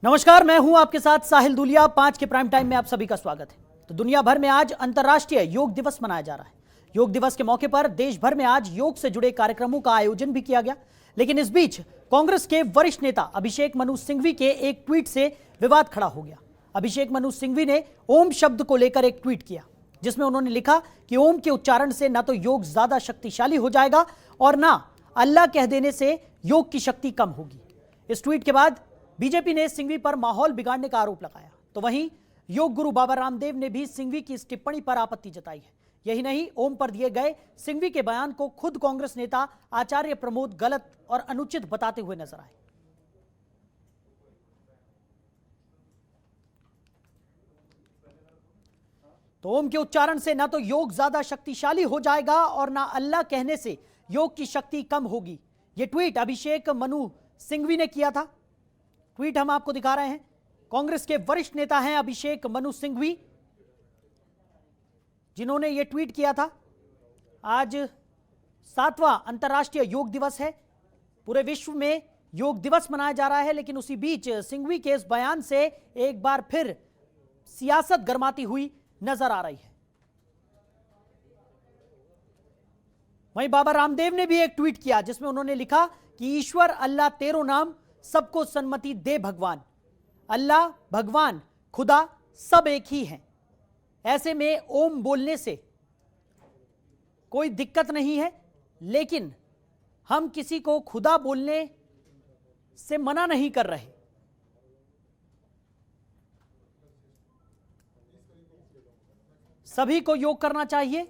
नमस्कार, मैं हूं आपके साथ साहिल दुलिया। 5 के प्राइम टाइम में आप सभी का स्वागत है। तो दुनिया भर में आज अंतर्राष्ट्रीय योग दिवस मनाया जा रहा है। योग दिवस के मौके पर देश भर में आज योग से जुड़े कार्यक्रमों का आयोजन भी किया गया। लेकिन इस बीच कांग्रेस के वरिष्ठ नेता अभिषेक मनु सिंघवी के एक ट्वीट से विवाद खड़ा हो गया। अभिषेक मनु सिंघवी ने ओम शब्द को लेकर एक ट्वीट किया, जिसमें उन्होंने लिखा कि ओम के उच्चारण से ना तो योग ज्यादा शक्तिशाली हो जाएगा और ना अल्लाह कह देने से योग की शक्ति कम होगी। इस ट्वीट के बाद बीजेपी ने सिंघवी पर माहौल बिगाड़ने का आरोप लगाया। तो वहीं योग गुरु बाबा रामदेव ने भी सिंघवी की इस टिप्पणी पर आपत्ति जताई है। यही नहीं, ओम पर दिए गए सिंघवी के बयान को खुद कांग्रेस नेता आचार्य प्रमोद गलत और अनुचित बताते हुए नजर आए। तो ओम के उच्चारण से ना तो योग ज्यादा शक्तिशाली हो जाएगा और ना अल्लाह कहने से योग की शक्ति कम होगी। यह ट्वीट अभिषेक मनु सिंघवी ने किया था। ट्वीट हम आपको दिखा रहे हैं। कांग्रेस के वरिष्ठ नेता हैं अभिषेक मनु सिंघवी, जिन्होंने यह ट्वीट किया था। आज 7वां अंतर्राष्ट्रीय योग दिवस है। पूरे विश्व में योग दिवस मनाया जा रहा है, लेकिन उसी बीच सिंघवी के इस बयान से एक बार फिर सियासत गरमाती हुई नजर आ रही है। वहीं बाबा रामदेव ने भी एक ट्वीट किया, जिसमें उन्होंने लिखा कि ईश्वर अल्लाह तेरो नाम सबको सन्मति दे भगवान। अल्लाह, भगवान, खुदा सब एक ही हैं। ऐसे में ओम बोलने से कोई दिक्कत नहीं है, लेकिन हम किसी को खुदा बोलने से मना नहीं कर रहे। सभी को योग करना चाहिए,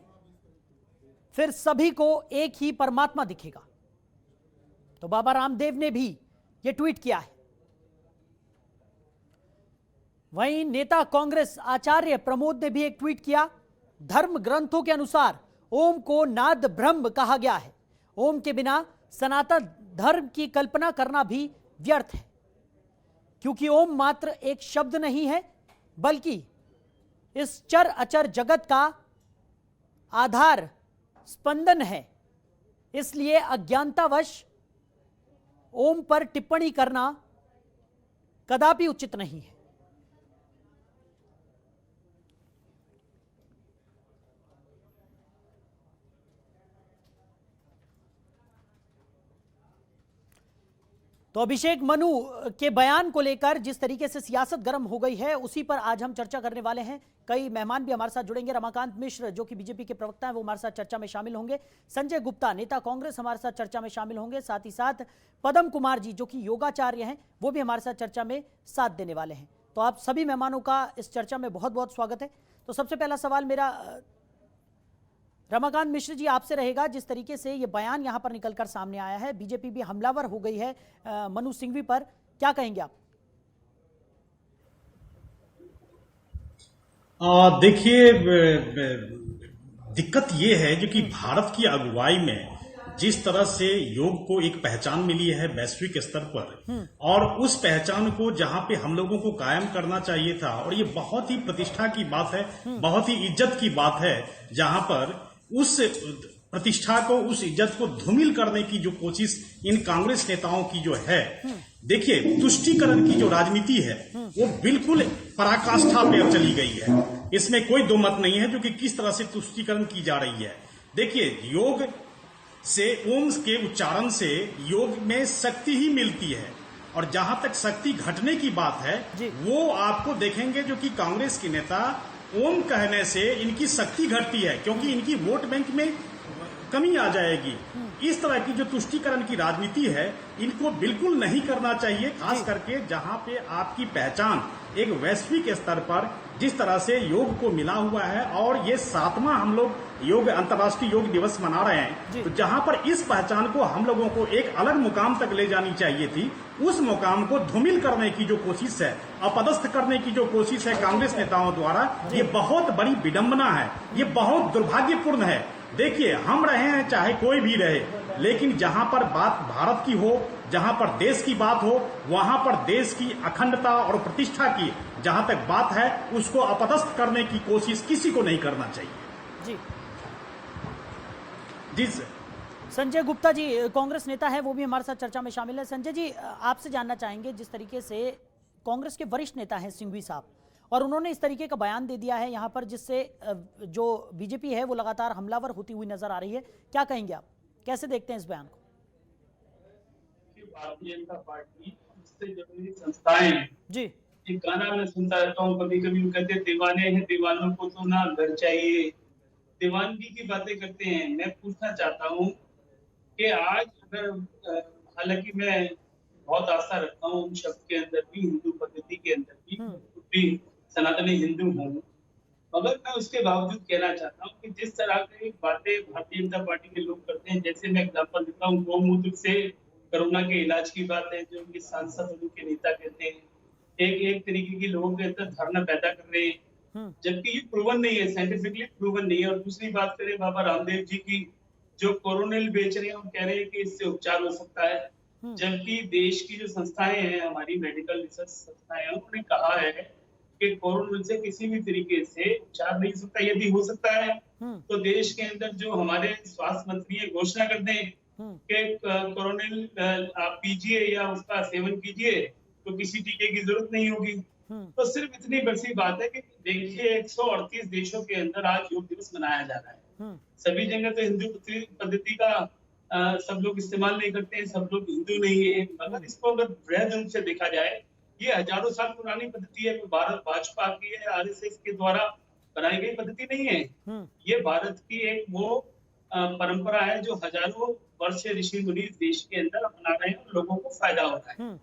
फिर सभी को एक ही परमात्मा दिखेगा। तो बाबा रामदेव ने भी यह ट्वीट किया है। वहीं नेता कांग्रेस आचार्य प्रमोद ने भी एक ट्वीट किया। धर्म ग्रंथों के अनुसार ओम को नाद ब्रह्म कहा गया है। ओम के बिना सनातन धर्म की कल्पना करना भी व्यर्थ है, क्योंकि ओम मात्र एक शब्द नहीं है, बल्कि इस चर अचर जगत का आधार स्पंदन है। इसलिए अज्ञानतावश ओम पर टिप्पणी करना कदापि उचित नहीं है। तो अभिषेक मनु के बयान को लेकर जिस तरीके से सियासत गर्म हो गई है, उसी पर आज हम चर्चा करने वाले हैं। कई मेहमान भी हमारे साथ जुड़ेंगे। रमाकांत मिश्र, जो कि बीजेपी के प्रवक्ता हैं, वो हमारे साथ चर्चा में शामिल होंगे। संजय गुप्ता, नेता कांग्रेस, हमारे साथ चर्चा में शामिल होंगे। साथ ही साथ पदम कुमार जी, जो कि योगाचार्य हैं, वो भी हमारे साथ चर्चा में साथ देने वाले हैं। तो आप सभी मेहमानों का इस चर्चा में बहुत बहुत स्वागत है। तो सबसे पहला सवाल मेरा रमाकांत मिश्र जी आपसे रहेगा। जिस तरीके से ये बयान यहां पर निकलकर सामने आया है, बीजेपी भी हमलावर हो गई है मनु सिंघवी पर, क्या कहेंगे आप? देखिए, दिक्कत ये है जो कि भारत की अगुवाई में जिस तरह से योग को एक पहचान मिली है वैश्विक स्तर पर, और उस पहचान को जहां पे हम लोगों को कायम करना चाहिए था, और ये बहुत ही प्रतिष्ठा की बात है, बहुत ही इज्जत की बात है, जहां पर उस प्रतिष्ठा को, उस इज्जत को धूमिल करने की जो कोशिश इन कांग्रेस नेताओं की जो है, देखिए तुष्टीकरण की जो राजनीति है वो बिल्कुल पराकाष्ठा पे चली गई है। इसमें कोई दो मत नहीं है जो कि किस तरह से तुष्टीकरण की जा रही है। देखिए, योग से, ओम के उच्चारण से योग में शक्ति ही मिलती है, और जहां तक शक्ति घटने की बात है वो आपको देखेंगे जो कि कांग्रेस के नेता ओम कहने से इनकी शक्ति घटती है, क्योंकि इनकी वोट बैंक में कमी आ जाएगी। इस तरह की जो तुष्टीकरण की राजनीति है, इनको बिल्कुल नहीं करना चाहिए, खास करके जहां पे आपकी पहचान एक वैश्विक स्तर पर जिस तरह से योग को मिला हुआ है, और ये 7वां हम लोग योग अंतर्राष्ट्रीय योग दिवस मना रहे हैं, तो जहां पर इस पहचान को हम लोगों को एक अलग मुकाम तक ले जानी चाहिए थी, उस मुकाम को धूमिल करने की जो कोशिश है, अपदस्थ करने की जो कोशिश है कांग्रेस नेताओं द्वारा, ये बहुत बड़ी विडंबना है, ये बहुत दुर्भाग्यपूर्ण है। देखिए, हम रहे हैं चाहे कोई भी रहे, लेकिन जहां पर बात भारत की हो, जहां पर देश की बात हो, वहां पर देश की अखंडता और प्रतिष्ठा की जहां तक बात है, उसको अपदस्थ करने की कोशिश किसी को नहीं करना चाहिए। जी जी सर। संजय गुप्ता जी कांग्रेस नेता है, वो भी हमारे साथ चर्चा में शामिल है। संजय जी, आपसे जानना चाहेंगे, जिस तरीके से कांग्रेस के वरिष्ठ नेता हैं सिंघवी साहब, और उन्होंने इस तरीके का बयान दे दिया है यहाँ पर, जिससे जो बीजेपी है वो लगातार हमलावर होती हुई नजर आ रही है। क्या कहेंगे आप, कैसे देखते हैं इस बयान को? भारतीय जनता पार्टी इससे जुड़ी संस्थाएं जी, एक गाना मैं सुनता रहता हूँ, कभी कभी वो कहते हैं दीवाने हैं, दीवानों को तो ना घर चाहिए, दीवानगी की बातें करते हैं। मैं पूछना चाहता हूँ कि आज अगर हालांकि मैं बहुत आस्था रखता हूँ शब्द के अंदर भी, हिंदू पद्धति के अंदर भी, खुद भी सनातनी हिंदू हूँ, मगर मैं उसके बावजूद कहना चाहता हूँ कि जिस तरह की बातें भारतीय जनता पार्टी के लोग करते हैं, जैसे मैं एग्जाम्पल देता हूँ, गौमूत्र से कोरोना के इलाज की बात है जो उनके सांसद और उनके नेता कहते हैं, एक एक तरीके की लोगों के अंदर धारणा पैदा कर रहे हैं, जबकि ये प्रूवन नहीं है, साइंटिफिकली प्रूवन नहीं है। और दूसरी बात करें बाबा रामदेव जी की, जो कोरोनिल बेच रहे हैं और कह रहे हैं कि इससे उपचार हो सकता है, जबकि देश की जो संस्थाएं हैं, हमारी मेडिकल रिसर्च संस्थाएं हैं, उन्होंने कहा है कि कोरोना से किसी भी तरीके से उपचार नहीं हो सकता। यदि हो सकता है तो देश के अंदर जो हमारे स्वास्थ्य मंत्री है घोषणा कर दें कि कोरोनिल आप पीजिए या उसका सेवन कीजिए तो किसी टीके की जरूरत नहीं होगी। तो सिर्फ इतनी बड़ी बात है कि देखिए 138 देशों के अंदर आज योग दिवस मनाया जा रहा है। सभी जगह तो हिंदू पद्धति का सब लोग इस्तेमाल नहीं करते हैं, सब लोग हिंदू नहीं है, मगर इसको अगर वृहद रूप से देखा जाए, ये हजारों साल पुरानी पद्धति है, भारत भाजपा की है, आरएसएस के द्वारा बनाई गई पद्धति नहीं है। ये भारत की एक वो परंपरा है जो हजारों वर्ष से ऋषि मुनि इस देश के अंदर अपना रहे हैं और लोगों को फायदा हो रहा है।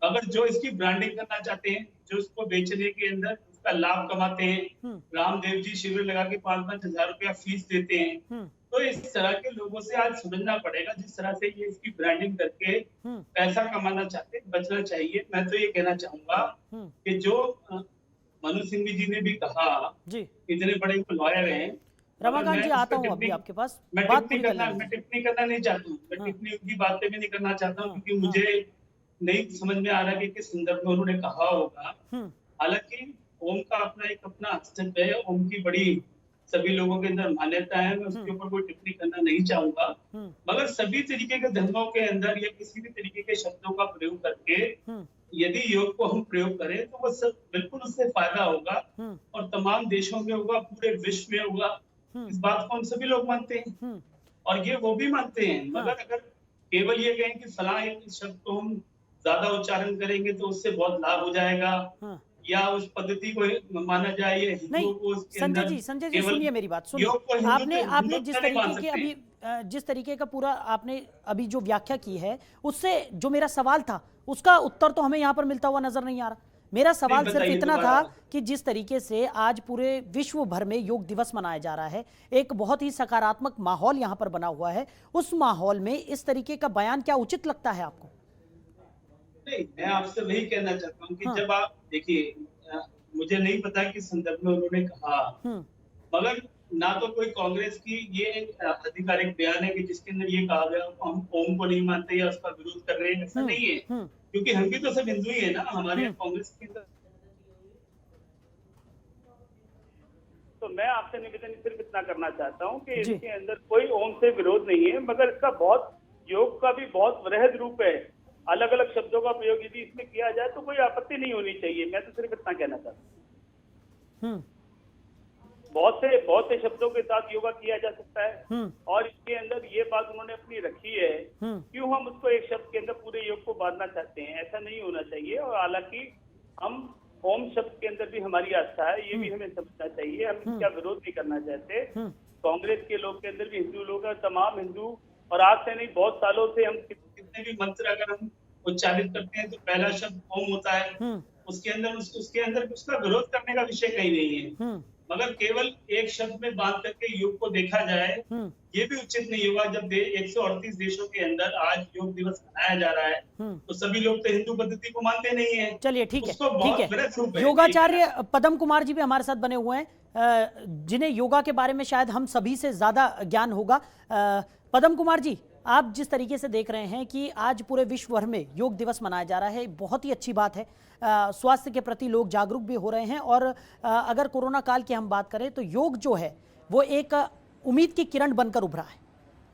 अगर जो इसकी ब्रांडिंग करना चाहते हैं, जो इसको बेचने के अंदर उसका लाभ कमाते हैं, रामदेव जी शिविर लगा के 5-5 हजार रुपया फीस देते हैं, तो इस तरह के लोगों से आज समझना पड़ेगा, जिस तरह से ये इसकी ब्रांडिंग करके पैसा कमाना चाहते हैं, बचना चाहिए। मैं तो ये कहना चाहूंगा कि जो मनु सिंघवी जी ने भी कहा, इतने बड़े लॉयर हैं, रमाकांत जी आता हूँ अभी आपके पास, मैं टिप्पणी करना नहीं चाहता हूँ, मैं टिप्पणी उनकी बातें भी नहीं करना चाहता हूँ, क्योंकि मुझे नहीं समझ में आ रहा कि किस संदर्भ में उन्होंने कहा होगा। हालांकि ओम का अपना अस्तित्व है, ओम की बड़ी सभी लोगों के अंदर मान्यता है, मैं उसके ऊपर कोई टिप्पणी करना नहीं चाहूंगा, मगर सभी तरीके के धर्मों के अंदर या किसी भी तरीके के शब्दों का प्रयोग करके यदि योग को हम प्रयोग करें तो वो सब बिल्कुल उससे फायदा होगा और तमाम देशों में होगा, पूरे विश्व में होगा। इस बात को हम सभी लोग मानते हैं और ये वो भी मानते हैं, मगर अगर केवल ये कहें कि फलां एक शब्द को हम ज्यादा उच्चारण करेंगे तो उससे बहुत लाभ हो जाएगा, या उस पद्धति को माना जाए, ये हिंदुओं को उसके अंदर। संजय जी सुनिए मेरी बात, सुनिए। आपने जिस तरीके का पूरा आपने अभी जो व्याख्या की है, उससे जो मेरा सवाल था उसका उत्तर तो हमें यहाँ पर मिलता हुआ नजर नहीं आ रहा। मेरा सवाल सिर्फ इतना था कि जिस तरीके से आज पूरे विश्व भर में योग दिवस मनाया जा रहा है, एक बहुत ही सकारात्मक माहौल यहाँ पर बना हुआ है, उस माहौल में इस तरीके का बयान क्या उचित लगता है आपको? नहीं, मैं आपसे वही कहना चाहता हूँ कि जब आप देखिए, मुझे नहीं पता किस संदर्भ में उन्होंने कहा, मगर ना तो कोई कांग्रेस की ये आधिकारिक बयान है कि जिसके अंदर ये कहा गया हम ओम को नहीं मानते या उसका विरोध कर रहे हैं, ऐसा नहीं है, क्योंकि हम भी तो सब हिंदू ही है ना, हमारे कांग्रेस की तो मैं आपसे निवेदन सिर्फ इतना करना चाहता हूँ कि इसके अंदर कोई ओम से विरोध नहीं है, मगर इसका बहुत योग का भी बहुत वृहद रूप है, अलग अलग शब्दों का प्रयोग यदि इसमें किया जाए तो कोई आपत्ति नहीं होनी चाहिए। मैं तो सिर्फ इतना कहना चाहता हूँ। बहुत से शब्दों के साथ योगा किया जा सकता है और इसके अंदर ये बात उन्होंने अपनी रखी है, क्यों हम उसको एक शब्द के अंदर पूरे योग को बांधना चाहते हैं, ऐसा नहीं होना चाहिए। और हालांकि हम ओम शब्द के अंदर भी हमारी आस्था है, ये भी हमें समझना चाहिए, हम इसका विरोध नहीं करना चाहते। कांग्रेस के लोग के अंदर भी हिंदू लोग हैं, तमाम हिंदू, और आज से नहीं बहुत सालों से हम कितने भी मंत्र अगर हम उच्चारित करते हैं तो पहला शब्द ओम होता है, उसके अंदर उसका विरोध करने का विषय कहीं नहीं है, मगर केवल एक शब्द में बांध करके योग को देखा जाए ये भी उचित नहीं होगा। जब 138 देशों के अंदर आज योग दिवस मनाया जा रहा है तो सभी लोग तो हिंदू पद्धति को मानते नहीं है। चलिए ठीक है। योगाचार्य पदम कुमार जी भी हमारे साथ बने हुए हैं, जिन्हें योगा के बारे में शायद हम सभी से ज्यादा ज्ञान होगा। पदम कुमार जी, आप जिस तरीके से देख रहे हैं कि आज पूरे विश्व भर में योग दिवस मनाया जा रहा है, बहुत ही अच्छी बात है, स्वास्थ्य के प्रति लोग जागरूक भी हो रहे हैं, और अगर कोरोना काल की हम बात करें तो योग जो है वो एक उम्मीद की किरण बनकर उभरा है।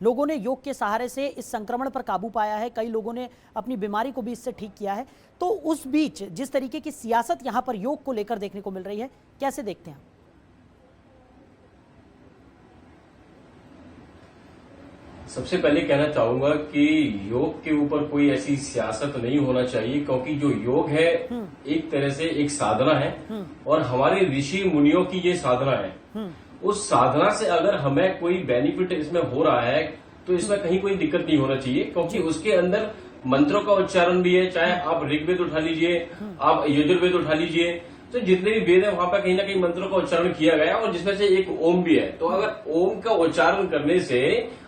लोगों ने योग के सहारे से इस संक्रमण पर काबू पाया है, कई लोगों ने अपनी बीमारी को भी इससे ठीक किया है। तो उस बीच जिस तरीके की सियासत यहाँ पर योग को लेकर देखने को मिल रही है, कैसे देखते हैं? सबसे पहले कहना चाहूंगा कि योग के ऊपर कोई ऐसी सियासत नहीं होना चाहिए, क्योंकि जो योग है एक तरह से एक साधना है और हमारे ऋषि मुनियों की ये साधना है। उस साधना से अगर हमें कोई बेनिफिट इसमें हो रहा है तो इसमें कहीं कोई दिक्कत नहीं होना चाहिए, क्योंकि उसके अंदर मंत्रों का उच्चारण भी है। चाहे आप ऋग्वेद उठा लीजिए, आप यजुर्वेद उठा लीजिए, तो जितने भी वेद है वहां पर कहीं ना कहीं मंत्रों का उच्चारण किया गया और जिसमें से एक ओम भी है। तो अगर ओम का उच्चारण करने से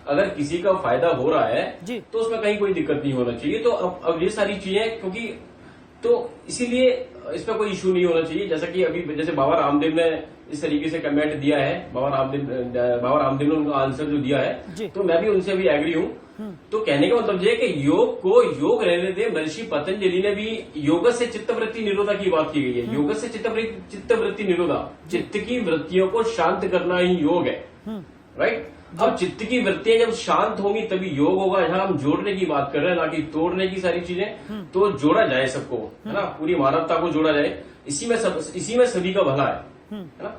अगर किसी का फायदा हो रहा है तो उसमें कहीं कोई दिक्कत नहीं होना चाहिए। तो अब ये सारी चीजें, क्योंकि तो इसीलिए इसमें कोई इश्यू नहीं होना चाहिए। जैसा कि अभी जैसे बाबा रामदेव ने इस तरीके से कमेंट दिया है, बाबा रामदेव ने उनका आंसर जो दिया है, तो मैं भी उनसे अभी एग्री हूं। तो कहने का मतलब ये है कि योग को योग रहने दे। महर्षि पतंजलि ने भी योग से चित्तवृत्ति निरोधा की बात की गई है। योग से चित्तवृत्ति निरोधा, चित्त की वृत्तियों को शांत करना ही योग है, राइट। अब चित्त की वृत्तियां जब शांत होंगी तभी योग होगा। यहाँ हम जोड़ने की बात कर रहे हैं, ना कि तोड़ने की सारी चीजें। तो जोड़ा जाए सबको, है ना, पूरी मानवता को जोड़ा जाए, इसी में सभी का भला है ना।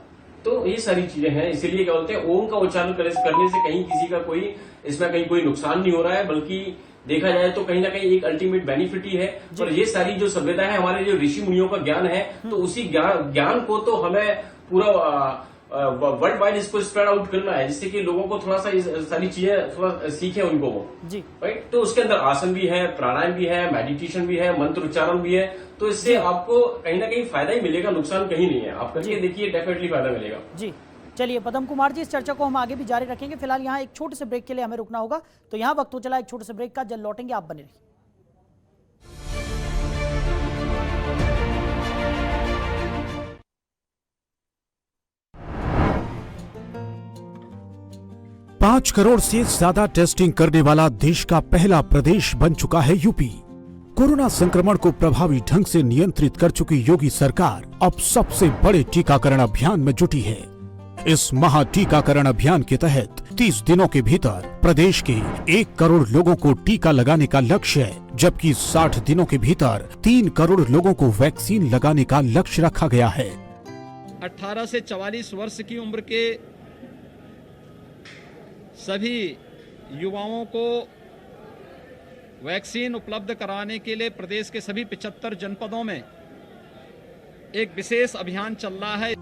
तो ये सारी चीजें हैं, इसीलिए क्या बोलते हैं, ओम का उच्चारण करने से कहीं किसी का कोई इसमें कहीं कोई नुकसान नहीं हो रहा है, बल्कि देखा जाए तो कहीं ना कहीं एक अल्टीमेट बेनिफिट ही है। और ये सारी जो सभ्यता है, हमारे जो ऋषि मुनियों का ज्ञान है, तो उसी ज्ञान को तो हमें पूरा वर्ल्ड वाइड इसको स्प्रेड आउट करना है, जिससे कि लोगों को थोड़ा सा सारी चीजें थोड़ा सीखे उनको वो, राइट। तो उसके अंदर आसन भी है, प्राणायाम भी है, मेडिटेशन भी है, मंत्र उच्चारण भी है। तो इससे आपको कहीं ना कहीं फायदा ही मिलेगा, नुकसान कहीं नहीं है। आप करके देखिए, डेफिनेटली फायदा मिलेगा। जी चलिए पदम कुमार जी, इस चर्चा को हम आगे भी जारी रखेंगे। फिलहाल यहाँ एक छोटे से ब्रेक के लिए हमें रुकना होगा, तो यहाँ वक्त हो चला एक छोटे से ब्रेक का। जल्द लौटेंगे, आप बने रहिए। 5 करोड़ से ज्यादा टेस्टिंग करने वाला देश का पहला प्रदेश बन चुका है यूपी। कोरोना संक्रमण को प्रभावी ढंग से नियंत्रित कर चुकी योगी सरकार अब सबसे बड़े टीकाकरण अभियान में जुटी है। इस महा टीकाकरण अभियान के तहत 30 दिनों के भीतर प्रदेश के 1 करोड़ लोगों को टीका लगाने का लक्ष्य है, जबकि 60 दिनों के भीतर 3 करोड़ लोगों को वैक्सीन लगाने का लक्ष्य रखा गया है। 18 से 44 वर्ष की उम्र के सभी युवाओं को वैक्सीन उपलब्ध कराने के लिए प्रदेश के सभी 75 जनपदों में एक विशेष अभियान चल रहा है।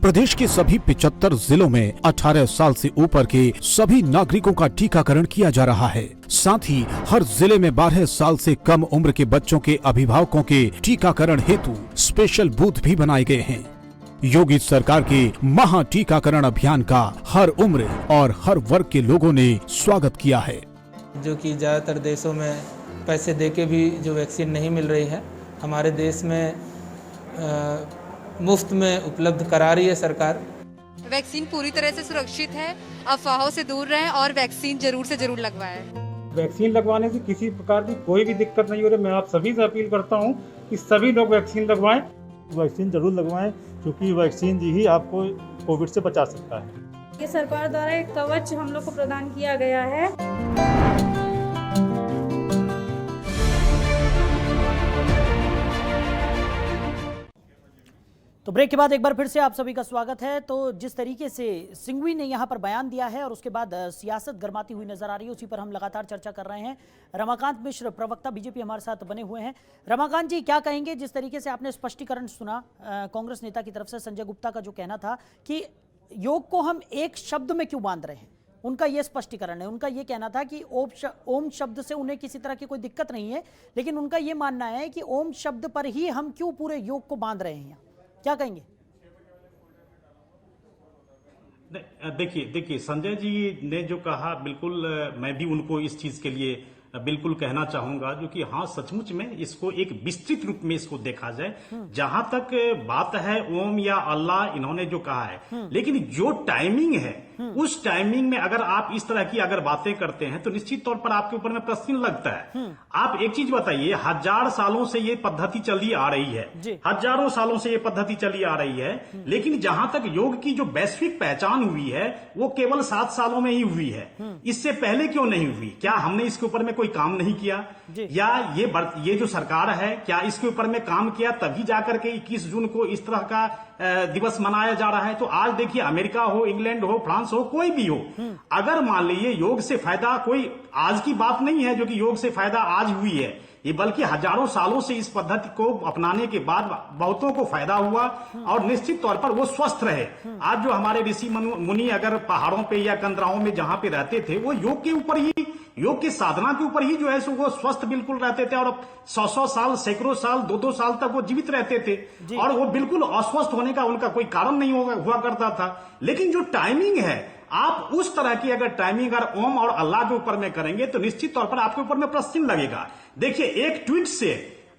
प्रदेश के सभी 75 जिलों में 18 साल से ऊपर के सभी नागरिकों का टीकाकरण किया जा रहा है। साथ ही हर जिले में 12 साल से कम उम्र के बच्चों के अभिभावकों के टीकाकरण हेतु स्पेशल बूथ भी बनाए गए हैं। योगी सरकार के महा टीकाकरण अभियान का हर उम्र और हर वर्ग के लोगों ने स्वागत किया है। जो कि ज़्यादातर देशों में पैसे देके भी जो वैक्सीन नहीं मिल रही है, हमारे देश में मुफ्त में उपलब्ध करा रही है सरकार। वैक्सीन पूरी तरह से सुरक्षित है, अफवाहों से दूर रहें और वैक्सीन जरूर से जरूर लगवाएं। वैक्सीन लगवाने से किसी प्रकार की कोई भी दिक्कत नहीं हो रही। मैं आप सभी से अपील करता हूं कि सभी लोग वैक्सीन लगवाएं। वैक्सीन जरूर लगवाएं, क्योंकि वैक्सीन ही आपको कोविड से बचा सकता है। ये सरकार द्वारा एक कवच हम लोग को प्रदान किया गया है। तो ब्रेक के बाद एक बार फिर से आप सभी का स्वागत है। तो जिस तरीके से सिंघवी ने यहाँ पर बयान दिया है और उसके बाद सियासत गर्माती हुई नजर आ रही है, उसी पर हम लगातार चर्चा कर रहे हैं। रमाकांत मिश्र, प्रवक्ता बीजेपी, हमारे साथ बने हुए हैं। रमाकांत जी, क्या कहेंगे जिस तरीके से आपने स्पष्टीकरण सुना कांग्रेस नेता की तरफ से, संजय गुप्ता का जो कहना था कि योग को हम एक शब्द में क्यों बांध रहे हैं, उनका ये स्पष्टीकरण है। उनका ये कहना था कि ओम शब्द से उन्हें किसी तरह की कोई दिक्कत नहीं है, लेकिन उनका ये मानना है कि ओम शब्द पर ही हम क्यों पूरे योग को बांध रहे हैं। क्या कहेंगे? देखिए संजय जी ने जो कहा, बिल्कुल मैं भी उनको इस चीज के लिए बिल्कुल कहना चाहूंगा, जो कि हाँ, सचमुच में इसको एक विस्तृत रूप में इसको देखा जाए। जहां तक बात है ओम या अल्लाह, इन्होंने जो कहा है, लेकिन जो टाइमिंग है उस टाइमिंग में अगर आप इस तरह की अगर बातें करते हैं तो निश्चित तौर पर आपके ऊपर में प्रश्न लगता है। आप एक चीज बताइए, 1000 सालों से ये पद्धति चली आ रही है, हजारों सालों से ये पद्धति चली आ रही है, लेकिन जहां तक योग की जो वैश्विक पहचान हुई है वो केवल 7 सालों में ही हुई है। इससे पहले क्यों नहीं हुई? क्या हमने इसके ऊपर में कोई काम नहीं किया? या ये जो सरकार है क्या इसके ऊपर में काम किया तभी जाकर के 21 जून को इस तरह का दिवस मनाया जा रहा है? तो आज देखिए, अमेरिका हो, इंग्लैंड हो, फ्रांस हो, कोई भी हो, अगर मान लीजिए योग से फायदा कोई आज की बात नहीं है जो कि योग से फायदा आज हुई है, ये बल्कि हजारों सालों से इस पद्धति को अपनाने के बाद बहुतों को फायदा हुआ और निश्चित तौर पर वो स्वस्थ रहे। आज जो हमारे ऋषि मुनि अगर पहाड़ों पे या कंदराओं में जहां पे रहते थे वो योग के ऊपर ही, योग की साधना के ऊपर ही जो है सो वो स्वस्थ बिल्कुल रहते थे और 100 साल, सैकड़ों साल, 2-2 साल तक वो जीवित रहते थे और वो बिल्कुल अस्वस्थ होने का उनका कोई कारण नहीं हुआ करता था। लेकिन जो टाइमिंग है, आप उस तरह की अगर टाइमिंग अगर ओम और अल्लाह के ऊपर में करेंगे तो निश्चित तौर पर आपके ऊपर में प्रश्न लगेगा। देखिए, एक ट्वीट से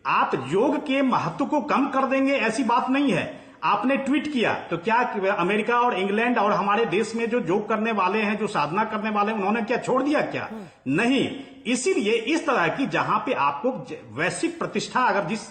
आप योग के महत्व को कम कर देंगे ऐसी बात नहीं है। आपने ट्वीट किया तो क्या अमेरिका और इंग्लैंड और हमारे देश में जो योग करने वाले हैं, जो साधना करने वाले हैं, उन्होंने क्या छोड़ दिया क्या? नहीं। इसीलिए इस तरह की जहां पे आपको वैश्विक प्रतिष्ठा अगर जिस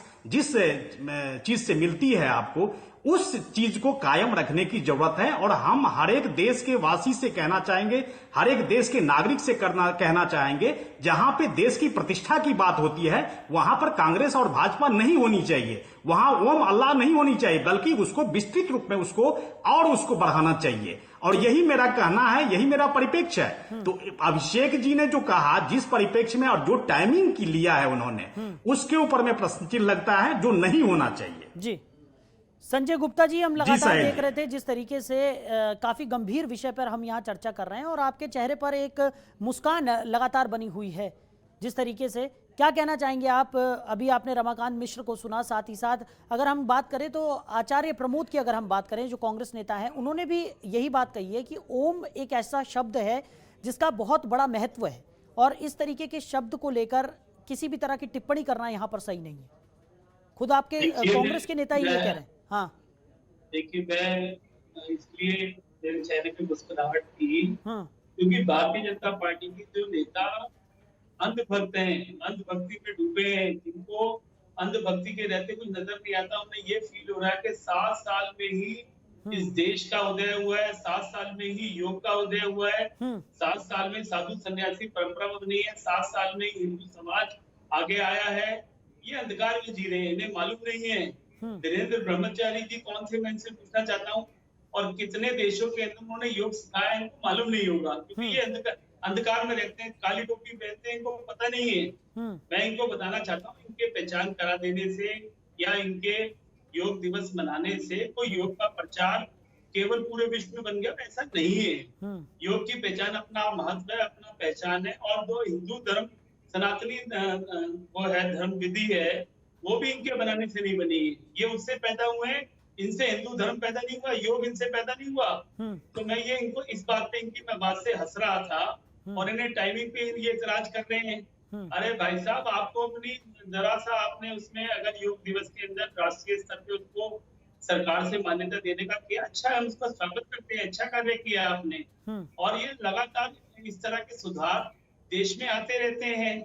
चीज से मिलती है आपको, उस चीज को कायम रखने की जरूरत है। और हम हर एक देश के वासी से कहना चाहेंगे, हर एक देश के नागरिक से कहना चाहेंगे, जहां पे देश की प्रतिष्ठा की बात होती है वहां पर कांग्रेस और भाजपा नहीं होनी चाहिए, वहां ओम अल्लाह नहीं होनी चाहिए, बल्कि उसको विस्तृत रूप में उसको बढ़ाना चाहिए। और यही मेरा कहना है, यही मेरा परिप्रेक्ष्य है। तो अभिषेक जी ने जो कहा, जिस परिप्रेक्ष्य में और जो टाइमिंग की लिया है उन्होंने, उसके ऊपर में प्रश्न चिन्ह लगता है, जो नहीं होना चाहिए। जी संजय गुप्ता जी, हम लगातार देख रहे थे जिस तरीके से काफी गंभीर विषय पर हम यहाँ चर्चा कर रहे हैं और आपके चेहरे पर एक मुस्कान लगातार बनी हुई है। जिस तरीके से क्या कहना चाहेंगे आप? अभी आपने रमाकांत मिश्र को सुना, साथ ही साथ अगर हम बात करें तो आचार्य प्रमोद की अगर हम बात करें, जो कांग्रेस नेता हैं, उन्होंने भी यही बात कही है कि ओम एक ऐसा शब्द है जिसका बहुत बड़ा महत्व है और इस तरीके के शब्द को लेकर किसी भी तरह की टिप्पणी करना यहाँ पर सही नहीं है। खुद आपके कांग्रेस के नेता ही ये कह रहे हैं। हाँ देखिए, मैं इसलिए मेरे चेहरे पे मुस्कुराहट थी क्योंकि भारतीय जनता पार्टी के जो नेता अंधभक्त हैं, अंधभक्ति में डूबे हैं, जिनको अंधभक्ति के रहते कुछ नजर नहीं आता, उन्हें ये फील हो रहा है कि 7 साल में ही इस देश का उदय हुआ है, 7 साल में ही योग का उदय हुआ है, 7 साल में साधु सन्यासी परंपरा बनी है, 7 साल में हिंदू समाज आगे आया है। ये अंधकार में जी रहे हैं, इन्हें मालूम नहीं है। वीरेंद्र ब्रह्मचारी जी कौन से, मैं इनसे पूछना चाहता हूँ, और कितने देशों के अंदर उन्होंने योग सिखाया है, इनको मालूम नहीं होगा क्योंकि ये अंधकार में रहते हैं, काली टोपी पहनते हैं, इनको पता नहीं है। मैं इनको बताना चाहता हूँ, इनके पहचान करा देने से या इनके योग दिवस मनाने से कोई योग का प्रचार केवल पूरे विश्व में बन गया, ऐसा नहीं है। योग की पहचान अपना महत्व है, अपना पहचान है। और जो हिंदू धर्म सनातनी वो है, धर्म विधि है, वो भी इनके बनाने से नहीं बनी। ये उससे पैदा हुए हैं, इनसे हिंदू धर्म पैदा नहीं हुआ, योग इनसे पैदा नहीं हुआ। तो मैं ये इनको इस बात पे, इनकी मैं बात से हंस रहा था और इन्हें टाइमिंग पे ये इतराज कर रहे हैं। अरे भाई साहब, आपको अपनी जरा सा आपने उसमें अगर योग दिवस के अंदर राष्ट्रीय स्तर पे उसको सरकार से मान्यता देने का किया, अच्छा है, हम उसका स्वागत करते हैं, अच्छा कार्य किया आपने। और ये लगातार इस तरह के सुधार देश में आते रहते हैं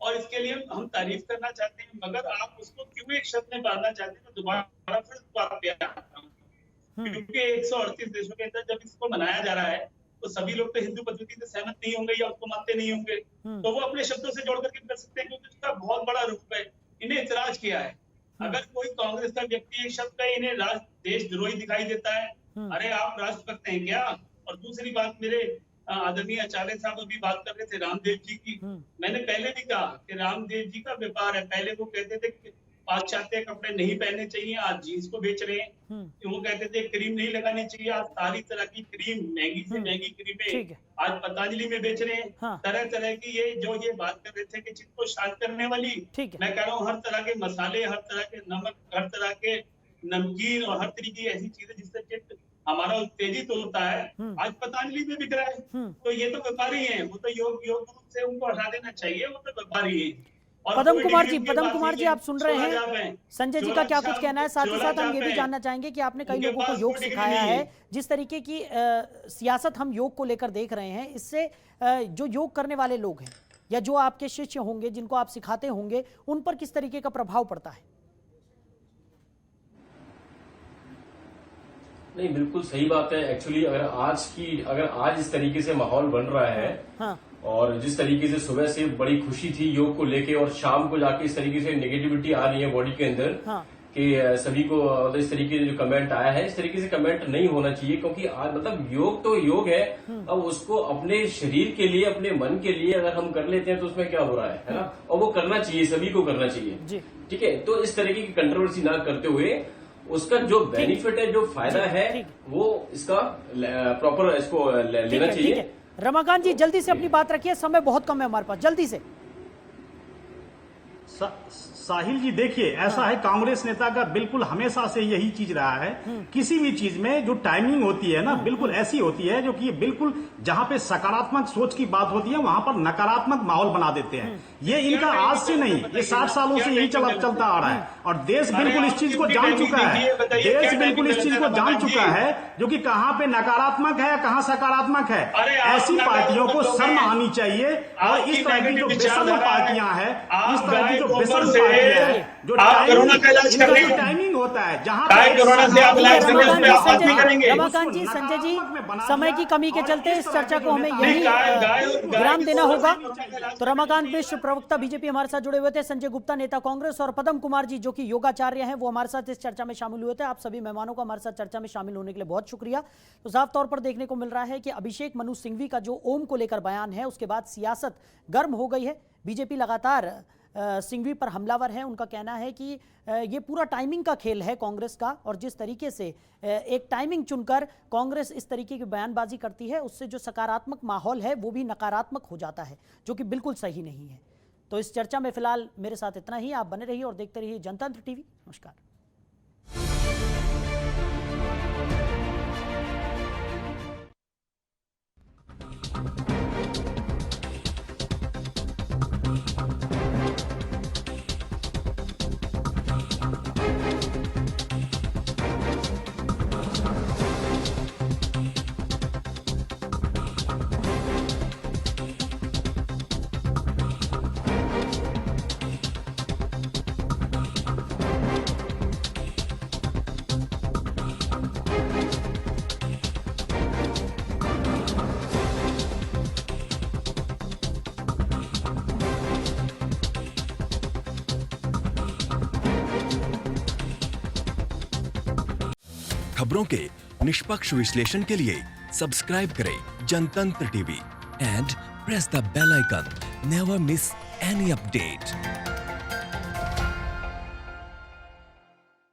और इसके लिए हम तारीफ करना चाहते हैं, मगर आप उसको क्यों एक शब्द में बांधना चाहते हैं? तो दोबारा फिर बात पे आता हूं, क्योंकि 138 देशों के अंदर जब इसको मनाया जा रहा है तो सभी लोग तो हिंदू पद्धति से सहमत नहीं होंगे या उसको मानते नहीं होंगे, तो वो अपने शब्दों से जोड़ करके कर सकते हैं, क्योंकि उसका बहुत बड़ा रूप है। इन्हें इतराज किया है। अगर कोई कांग्रेस का व्यक्ति एक शब्द का इन्हें देशद्रोही दिखाई देता है, अरे आप राष्ट्रभक्त हैं क्या? और दूसरी बात, मेरे आदरणीय आचार्य साहब अभी बात कर रहे थे रामदेव जी की। मैंने पहले भी कहा कि रामदेव जी का व्यापार है। पहले वो कहते थे कि पाश्चात्य कपड़े नहीं पहनने चाहिए, आज जीन्स को बेच रहे हैं। वो कहते थे क्रीम नहीं लगानी चाहिए, आज सारी तरह की क्रीम, महंगी से महंगी क्रीमें आज पतंजलि में बेच रहे हैं। तरह तरह की ये बात कर रहे थे कि चित्त को शांत करने वाली, मैं कह रहा हूँ हर तरह के मसाले, हर तरह के नमक, हर तरह के नमकीन और हर तरह की ऐसी चीजें जिससे चित्त हमारा उत्तेजित होता है, आज पतंजलि में बिक रहा है। तो ये तो व्यापारी हैं, वो तो योग रूप से उनको हटा देना चाहिए, वो तो व्यापारी है। और पदम कोई कुमार डिग्री जी, उनके पदम पास कुमार नहीं जी, है। आप सुन रहे चोला हैं जाप है। संजय जी का क्या कुछ कहना है। साथ ही साथ हम ये भी जानना चाहेंगे कि आपने कई उनके लोगों को पास योग कोई डिग्री सिखाया नहीं है, है। जिस तरीके की सियासत हम योग को लेकर देख रहे हैं, इससे जो योग करने वाले लोग हैं या जो आपके शिष्य होंगे, जिनको आप सिखाते होंगे, उन पर किस तरीके का प्रभाव पड़ता है? नहीं, बिल्कुल सही बात है। एक्चुअली अगर आज इस तरीके से माहौल बन रहा है, हाँ, और जिस तरीके से सुबह से बड़ी खुशी थी योग को लेके, और शाम को जाके इस तरीके से नेगेटिविटी आ रही है बॉडी के अंदर, हाँ, कि सभी को इस तरीके से जो कमेंट आया है, इस तरीके से कमेंट नहीं होना चाहिए। क्योंकि आज मतलब योग तो योग है, अब उसको अपने शरीर के लिए, अपने मन के लिए अगर हम कर लेते हैं तो उसमें क्या हो रहा है ना? और वो करना चाहिए, सभी को करना चाहिए। जी, ठीक है, तो इस तरीके की कंट्रोवर्सी ना करते हुए उसका जो बेनिफिट है, जो फायदा है, ठीक। वो इसका प्रॉपर इसको ठीक लेना है, ठीक चाहिए। है। रमाकांत जी, जल्दी से अपनी बात रखिए, समय बहुत कम है हमारे पास, जल्दी से। साहिल जी देखिए, ऐसा है, कांग्रेस नेता का बिल्कुल हमेशा से यही चीज रहा है। किसी भी चीज में जो टाइमिंग होती है ना, बिल्कुल ऐसी होती है जो कि बिल्कुल जहां पे सकारात्मक सोच की बात होती है, वहां पर नकारात्मक माहौल बना देते हैं। ये इनका आज से नहीं, ये 60 सालों से यही चलता आ रहा है, और देश बिल्कुल इस चीज को जान चुका है। देश बिल्कुल इस चीज को जान चुका है, जो कि कहां पे नकारात्मक है, कहां सकारात्मक है। ऐसी पार्टियों को शर्म आनी चाहिए, और इस तरह की जो बेशर्म पार्टियां हैं, इस तरह की जो बेशर्म पार्टियां हैं, जो आप कोरोना का इलाज कर रहे हैं, टाइमिंग होता है, जहां कोरोना से आप इलाज कर रहे हैं, उसमें आप बात नहीं करेंगे। रमाकांत जी, संजय जी, समय की कमी के चलते इस चर्चा को हमें यही विराम देना होगा। तो रमाकांत मिश्र, प्रवक्ता बीजेपी, हमारे साथ जुड़े हुए थे। संजय गुप्ता, नेता कांग्रेस, और पदम कुमार जी, जो कि योगाचार्य हैं, वो हमारे साथ इस चर्चा में शामिल हुए थे। आप सभी मेहमानों का हमारे साथ चर्चा में शामिल होने के लिए बहुत शुक्रिया। तो साफ तौर पर देखने को मिल रहा है कि अभिषेक मनु सिंघवी का जो ओम को लेकर बयान है, उसके बाद सियासत गर्म हो गई है। बीजेपी लगातार सिंघवी पर हमलावर है। उनका कहना है कि ये पूरा टाइमिंग का खेल है कांग्रेस का, और जिस तरीके से एक टाइमिंग चुनकर कांग्रेस इस तरीके की बयानबाजी करती है, उससे जो सकारात्मक माहौल है वो भी नकारात्मक हो जाता है, जो कि बिल्कुल सही नहीं है। तो इस चर्चा में फिलहाल मेरे साथ इतना ही। आप बने रहिए और देखते रहिए जनतंत्र टीवी। नमस्कार। खबरों के निष्पक्ष विश्लेषण के लिए सब्सक्राइब करें Jantantra TV and press the bell icon. Never miss any update.